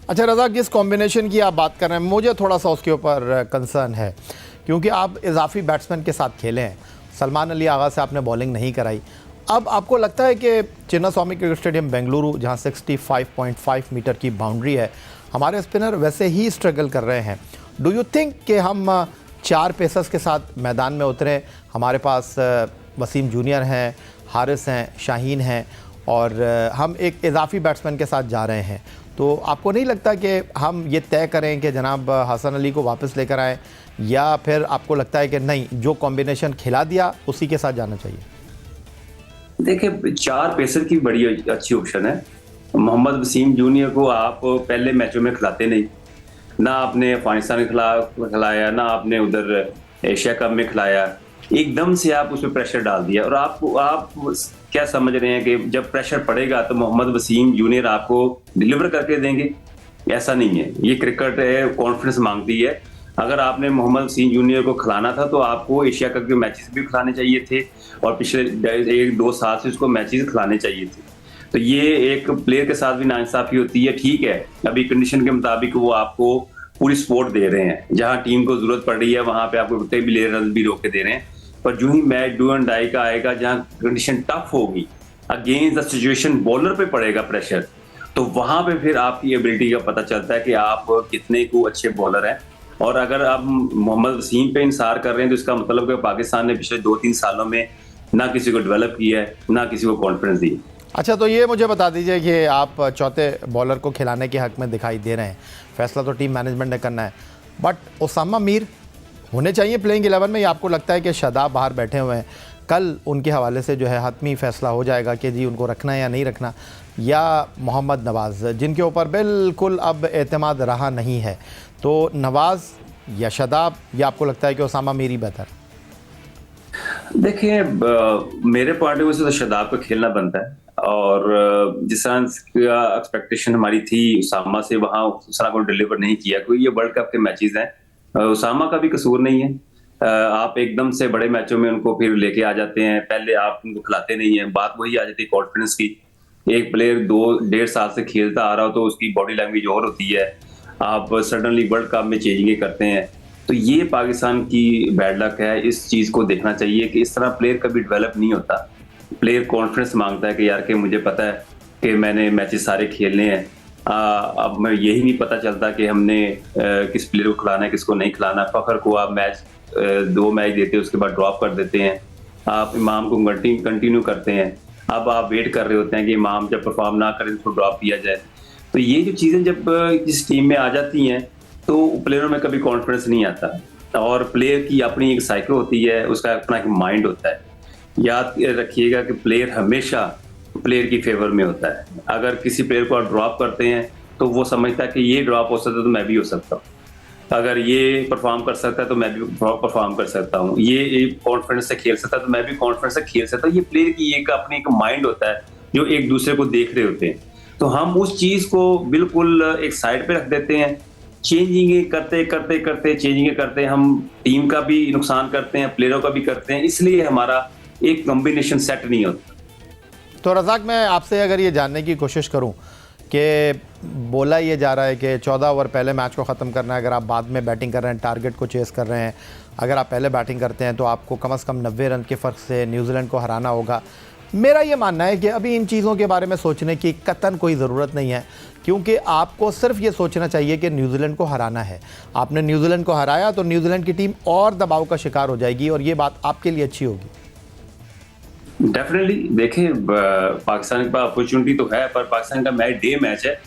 अच्छा रज़ाक, जिस कॉम्बिनेशन की आप बात कर रहे हैं मुझे थोड़ा सा उसके ऊपर कंसर्न है, क्योंकि आप इजाफी बैट्समैन के साथ खेले हैं। सलमान अली आगा से आपने बॉलिंग नहीं कराई। अब आपको लगता है कि चिन्नास्वामी क्रिकेट स्टेडियम बेंगलुरु, जहां 65.5 मीटर की बाउंड्री है, हमारे स्पिनर वैसे ही स्ट्रगल कर रहे हैं। डू यू थिंक कि हम 4 पेसर्स के साथ मैदान में उतरें? हमारे पास वसीम जूनियर हैं, हारिस हैं, शाहीन हैं, और हम एक इजाफी बैट्समैन के साथ जा रहे हैं। तो आपको नहीं लगता कि हम ये तय करें कि जनाब हसन अली को वापस लेकर आएँ, या फिर आपको लगता है कि नहीं, जो कॉम्बिनेशन खिला दिया उसी के साथ जाना चाहिए? देखिए, 4 पेसर की बड़ी अच्छी ऑप्शन है। मोहम्मद वसीम जूनियर को आप पहले मैचों में खिलाते नहीं, ना आपने अफगानिस्तान में खिलाया, ना आपने उधर एशिया कप में खिलाया। एकदम से आप उस पर प्रेशर डाल दिया, और आप क्या समझ रहे हैं कि जब प्रेशर पड़ेगा तो मोहम्मद वसीम जूनियर आपको डिलीवर करके देंगे? ऐसा नहीं है। ये क्रिकेट है, कॉन्फिडेंस मांगती है। अगर आपने मोहम्मद वसीम जूनियर को खिलाना था तो आपको एशिया कप के मैचेस भी खिलाने चाहिए थे, और पिछले 1-2 साल से उसको मैचेस खिलाने चाहिए थे। तो ये एक प्लेयर के साथ भी नाइंसाफी होती है। ठीक है, अभी कंडीशन के मुताबिक वो आपको पूरी सपोर्ट दे रहे हैं, जहां टीम को जरूरत पड़ रही है वहां पे आपको विकेट भी ले रन भी रोक के दे रहे हैं। पर जो ही मैच डू एंड डाई का आएगा, जहां कंडीशन टफ होगी, अगेंस्ट द सिचुएशन बॉलर पे पड़ेगा प्रेशर, तो वहां पे फिर आपकी एबिलिटी का पता चलता है कि आप कितने को अच्छे बॉलर हैं। और अगर आप मोहम्मद वसीम पे इंसार कर रहे हैं तो इसका मतलब है पाकिस्तान ने पिछले 2-3 सालों में ना किसी को डेवलप किया है, ना किसी को कॉन्फिडेंस दी। अच्छा, तो ये मुझे बता दीजिए कि आप चौथे बॉलर को खिलाने के हक में दिखाई दे रहे हैं। फैसला तो टीम मैनेजमेंट ने करना है, बट उसामा मीर होने चाहिए प्लेइंग 11 में, या आपको लगता है कि शादाब बाहर बैठे हुए हैं, कल उनके हवाले से जो है हतमी फैसला हो जाएगा कि जी उनको रखना है या नहीं रखना? या मोहम्मद नवाज़, जिनके ऊपर बिल्कुल अब एतमाद रहा नहीं है, तो नवाज़ या शादाब, या आपको लगता है कि उसामा मीर ही बेहतर? देखिए, मेरे पॉइंट ऑफ व्यू से तो शादाब को खेलना बनता है, और जिस तरह एक्सपेक्टेशन हमारी थी उसामा से, वहां उस तरह को डिलीवर नहीं किया। कोई ये वर्ल्ड कप के मैचेस हैं, उसामा का भी कसूर नहीं है। आप एकदम से बड़े मैचों में उनको फिर लेके आ जाते हैं, पहले आप उनको खिलाते नहीं है। बात वही आ जाती है कॉन्फिडेंस की। एक प्लेयर 2-1.5 साल से खेलता आ रहा हो तो उसकी बॉडी लैंग्वेज और होती है, आप सडनली वर्ल्ड कप में चेंजिंग करते हैं। तो ये पाकिस्तान की बैड लक है। इस चीज को देखना चाहिए कि इस तरह प्लेयर कभी डेवलप नहीं होता। प्लेयर कॉन्फिडेंस मांगता है कि यार कि मुझे पता है कि मैंने मैचेस सारे खेलने हैं। अब मैं यही नहीं पता चलता कि हमने किस प्लेयर को खिलाना है, किसको नहीं खिलाना। फखर को आप 2 मैच देते हैं, उसके बाद ड्रॉप कर देते हैं। आप इमाम को कंटिन्यू करते हैं। अब आप वेट कर रहे होते हैं कि इमाम जब परफॉर्म ना करें तो ड्रॉप किया जाए। तो ये जो चीजें जब इस टीम में आ जाती हैं तो प्लेयरों में कभी कॉन्फिडेंस नहीं आता, और प्लेयर की अपनी एक साइकिल होती है, उसका अपना एक माइंड होता है। याद रखिएगा कि प्लेयर हमेशा प्लेयर की फेवर में होता है। अगर किसी प्लेयर को आप ड्रॉप करते हैं तो वो समझता है कि ये ड्रॉप हो सकता है तो मैं भी हो सकता हूँ, अगर ये परफॉर्म कर सकता है तो मैं भी परफॉर्म कर सकता हूँ, ये कॉन्फिडेंस से खेल सकता है तो मैं भी कॉन्फिडेंस से खेल सकता हूँ। ये प्लेयर की एक अपनी एक माइंड होता है जो एक दूसरे को देख रहे होते हैं। तो हम उस चीज को बिल्कुल एक साइड पे रख देते हैं। चेंजिंग करते चेंजिंग करते हम टीम का भी नुकसान करते हैं, प्लेयरों का भी करते हैं, इसलिए हमारा एक कॉम्बिनेशन सेट नहीं होता। तो रज़ाक, मैं आपसे अगर ये जानने की कोशिश करूं कि बोला ये जा रहा है कि 14 ओवर पहले मैच को ख़त्म करना है, अगर आप बाद में बैटिंग कर रहे हैं, टारगेट को चेस कर रहे हैं, अगर आप पहले बैटिंग करते हैं तो आपको कम से कम 90 रन के फ़र्क से न्यूजीलैंड को हराना होगा। मेरा ये मानना है कि अभी इन चीज़ों के बारे में सोचने की कतई कोई ज़रूरत नहीं है, क्योंकि आपको सिर्फ ये सोचना चाहिए कि न्यूजीलैंड को हराना है। आपने न्यूजीलैंड को हराया तो न्यूजीलैंड की टीम और दबाव का शिकार हो जाएगी, और ये बात आपके लिए अच्छी होगी। डेफिनेटली। देखें, पाकिस्तान के पास अपॉर्चुनिटी तो है, पर पाकिस्तान का मैच डे मैच है,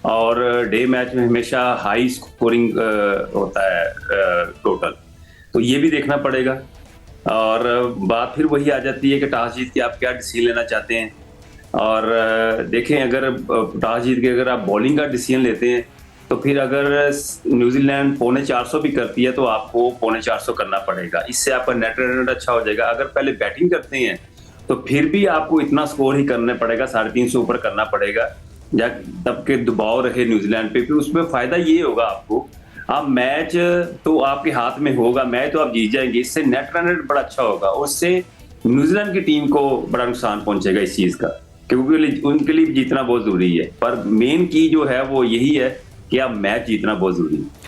और डे मैच में हमेशा हाई स्कोरिंग होता है टोटल, तो ये भी देखना पड़ेगा। और बात फिर वही आ जाती है कि टॉस जीत के आप क्या डिसीजन लेना चाहते हैं। और देखें, अगर टॉस जीत के अगर आप बॉलिंग का डिसीजन लेते हैं तो फिर अगर न्यूजीलैंड 450 भी करती है तो आपको 450 करना पड़ेगा। इससे आपका नेट रन अच्छा हो जाएगा। अगर पहले बैटिंग करते हैं तो फिर भी आपको इतना स्कोर ही करना पड़ेगा, 350 ऊपर करना पड़ेगा, तब के दबाव रहे न्यूजीलैंड पे। फिर उसमें फायदा ये होगा आपको, आप मैच तो आपके हाथ में होगा, मैच तो आप जीत जाएंगे, इससे नेट रन रेट बड़ा अच्छा होगा, उससे न्यूजीलैंड की टीम को बड़ा नुकसान पहुंचेगा इस चीज का, क्योंकि उनके लिए जीतना बहुत जरूरी है। पर मेन की जो है वो यही है कि अब मैच जीतना बहुत जरूरी है।